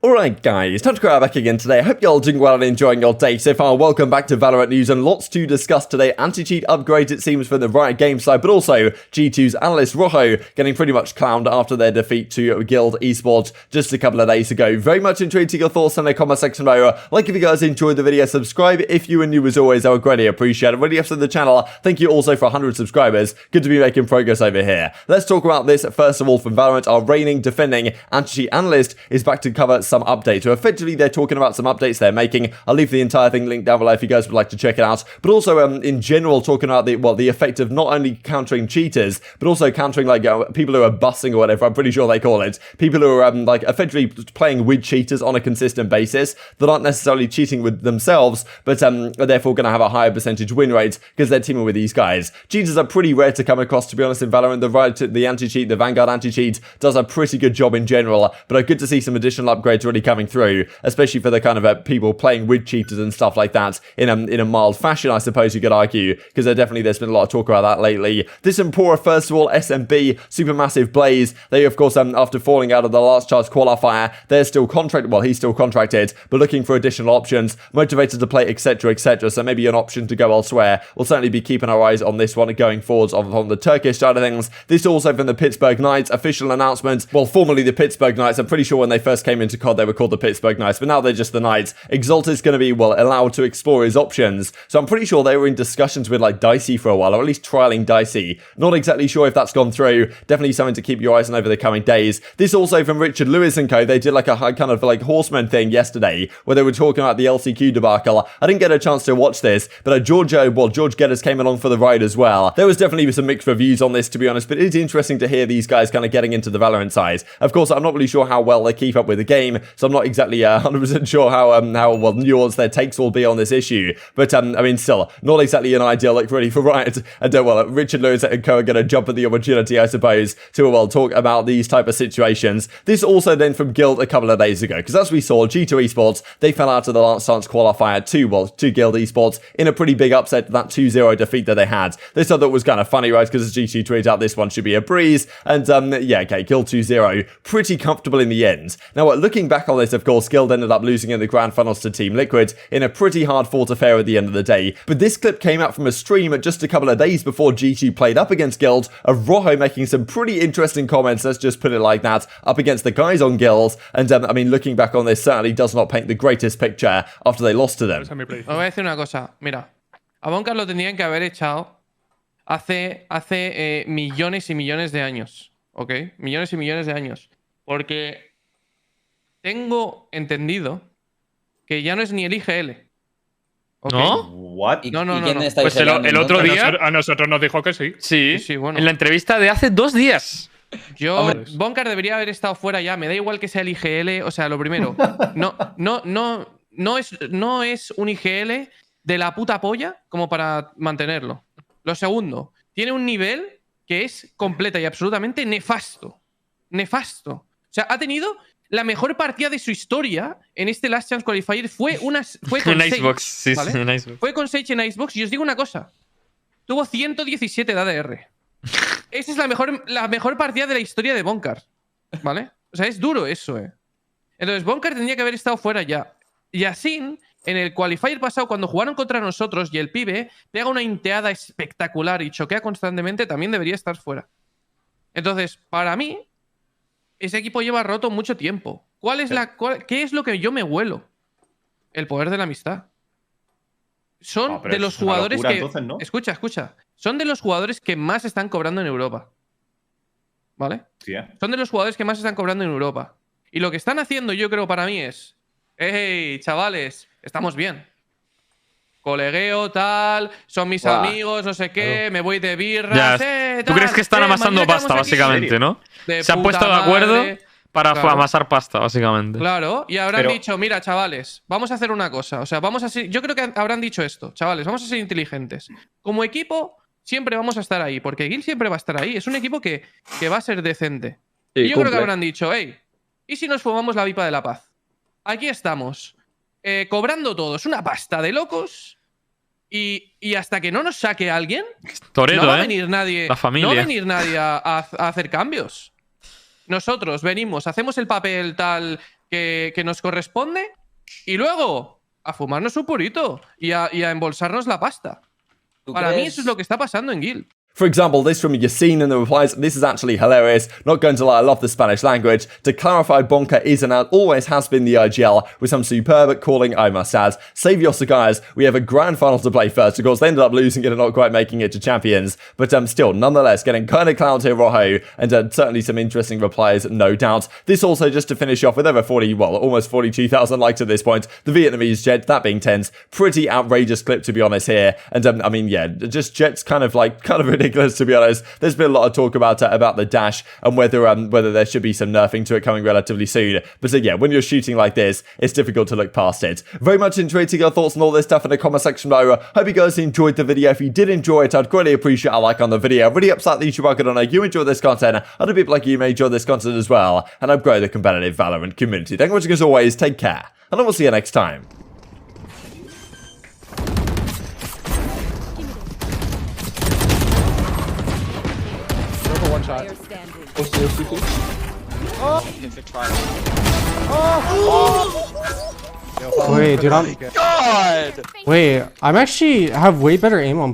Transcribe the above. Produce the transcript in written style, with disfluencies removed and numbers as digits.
Alright guys, TacticalRab back again today. I hope you're all doing well and enjoying your day so far. Welcome back to Valorant news and lots to discuss today. Anti-cheat upgrades it seems from the Riot Games side, but also G2's Analyst Rojo getting pretty much clowned after their defeat to Gen.G Esports just a couple of days ago. Very much intrigued to your thoughts in the comment section below. Like if you guys enjoyed the video, subscribe if you are new as always. I would greatly appreciate it. Really up to the channel. Thank you also for 100 subscribers. Good to be making progress over here. Let's talk about this first of all from Valorant. Our reigning, defending anti-cheat analyst is back to cover some updates. So effectively they're talking about some updates they're making. I'll leave the entire thing linked down below if you guys would like to check it out. But also in general talking about the effect of not only countering cheaters, but also countering like people who are bussing or whatever, I'm pretty sure they call it. People who are like effectively playing with cheaters on a consistent basis that aren't necessarily cheating with themselves, but are therefore going to have a higher percentage win rate because they're teaming with these guys. Cheaters are pretty rare to come across, to be honest, in Valorant. The anti-cheat, the Vanguard anti-cheat does a pretty good job in general, but it's good to see some additional upgrades already coming through, especially for the kind of people playing with cheaters and stuff like that in a mild fashion, I suppose you could argue, because there's been a lot of talk about that lately. This Impora, first of all, SMB, SuperMassive Blaze, they of course, after falling out of the last charge qualifier, they're still contracted, well, he's still contracted, but looking for additional options, motivated to play, etc, etc, so maybe an option to go elsewhere. We'll certainly be keeping our eyes on this one going forwards on the Turkish side of things. This also from the Pittsburgh Knights, official announcement, well, formerly the Pittsburgh Knights, I'm pretty sure when they first came into COD, they were called the Pittsburgh Knights, but now they're just the Knights. Exalt is going to be, well, allowed to explore his options, so I'm pretty sure they were in discussions with like Dicey for a while, or at least trialing Dicey. Not exactly sure if that's gone through. Definitely something to keep your eyes on over the coming days. This also from Richard Lewis and co. They did like a kind of like horseman thing yesterday where they were talking about the LCQ debacle. I didn't get a chance to watch this, but George Geddes came along for the ride as well. There was definitely some mixed reviews on this, to be honest, but it is interesting to hear these guys kind of getting into the Valorant side. Of course, I'm not really sure how well they keep up with the game, so I'm not exactly 100% sure how well nuanced their takes will be on this issue. But I mean, still not exactly an ideal look really for Riot. And Richard Lewis and co are going to jump at the opportunity, I suppose, to talk about these type of situations. This also then from Guild a couple of days ago, because as we saw, G2 Esports, they fell out of the last chance qualifier to Guild Esports in a pretty big upset, that 2-0 defeat that they had. They thought that was kind of funny, right? Because as G2 tweeted out, this one should be a breeze. And yeah, okay, Guild 2-0, pretty comfortable in the end. Now, looking back on this, of course, Guild ended up losing in the grand finals to Team Liquid in a pretty hard fought affair at the end of the day. But this clip came out from a stream just a couple of days before G2 played up against Guild, of Rojo making some pretty interesting comments, let's just put it like that, up against the guys on Guild. And I mean, looking back on this, certainly does not paint the greatest picture after they lost to them. Os voy a decir una cosa, mira, a Bonkers lo tendrían que haber echado hace millones y millones de años, ¿ok? Millones y millones de años. Porque tengo entendido que ya no es ni el IGL. ¿Okay? ¿No? What? No. Pues el otro día A nosotros nos dijo que sí. sí, bueno. en la entrevista de hace 2 días. Bonkers debería haber estado fuera ya. Me da igual que sea el IGL. O sea, lo primero, no es un IGL de la puta polla como para mantenerlo. Lo segundo, tiene un nivel que es completa y absolutamente nefasto. Nefasto. O sea, ha tenido la mejor partida de su historia en este Last Chance Qualifier. Fue con en Sage, Icebox, sí, ¿vale? en Icebox. Fue con Sage en Icebox y os digo una cosa. Tuvo 117 de ADR. Esa es la mejor partida de la historia de Bonkers, ¿vale? O sea, es duro eso, Entonces, Bonkers tendría que haber estado fuera ya. Y así, en el Qualifier pasado, cuando jugaron contra nosotros y el pibe pega una inteada espectacular y choquea constantemente, también debería estar fuera. Entonces, para mí, ese equipo lleva roto mucho tiempo. ¿Qué es lo que yo me huelo? El poder de la amistad. Son de los jugadores locura, que... entonces, ¿no? Escucha. Son de los jugadores que más están cobrando en Europa. ¿Vale? Sí, Son de los jugadores que más están cobrando en Europa. Y lo que están haciendo, yo creo, para mí es... ¡Hey, chavales! Estamos bien. Colegueo, tal... Son mis amigos, no sé qué... Me voy de birras... ¿Tú crees que están amasando pasta, básicamente, no? Se han puesto de acuerdo para amasar pasta, básicamente. Claro, y habrán dicho, mira, chavales, vamos a hacer una cosa. O sea, vamos a ser... Yo creo que habrán dicho esto. Chavales, vamos a ser inteligentes. Como equipo, siempre vamos a estar ahí. Porque Gil siempre va a estar ahí. Es un equipo que va a ser decente. Sí, y yo creo que habrán dicho, hey, ¿y si nos fumamos la vipa de la paz? Aquí estamos. Cobrando todos una pasta de locos. Y hasta que no nos saque alguien, Toreto, no va a venir nadie, la familia. no va a venir nadie a hacer cambios. Nosotros venimos, hacemos el papel tal que nos corresponde y luego a fumarnos un purito y a embolsarnos la pasta. Para mí eso es lo que está pasando en Guild. For example, this from Yassine in the replies, this is actually hilarious, not going to lie, I love the Spanish language. To clarify, Bonka is and always has been the IGL, with some superb calling, I must add. Save your cigars, we have a grand final to play first. Of course, they ended up losing it and not quite making it to champions, but still, nonetheless, getting kind of clowned here, Rojo, and certainly some interesting replies, no doubt. This also, just to finish off with over 40, well, almost 42,000 likes at this point, the Vietnamese Jett, that being TenZ, pretty outrageous clip to be honest here, and I mean, yeah, just Jett's kind of ridiculous. To be honest, there's been a lot of talk about the dash and whether there should be some nerfing to it coming relatively soon. But yeah, when you're shooting like this, it's difficult to look past it. Very much enjoyed your thoughts on all this stuff in the comment section below. Hope you guys enjoyed the video. If you did enjoy it, I'd greatly appreciate a like on the video. Really upset the YouTube algorithm. You enjoy this content. Other people like you may enjoy this content as well, and I've grown the competitive Valorant community. Thank you for watching as always. Take care, and I will see you next time. One shot. Wait, dude, I'm. God! Wait, I'm actually have way better aim on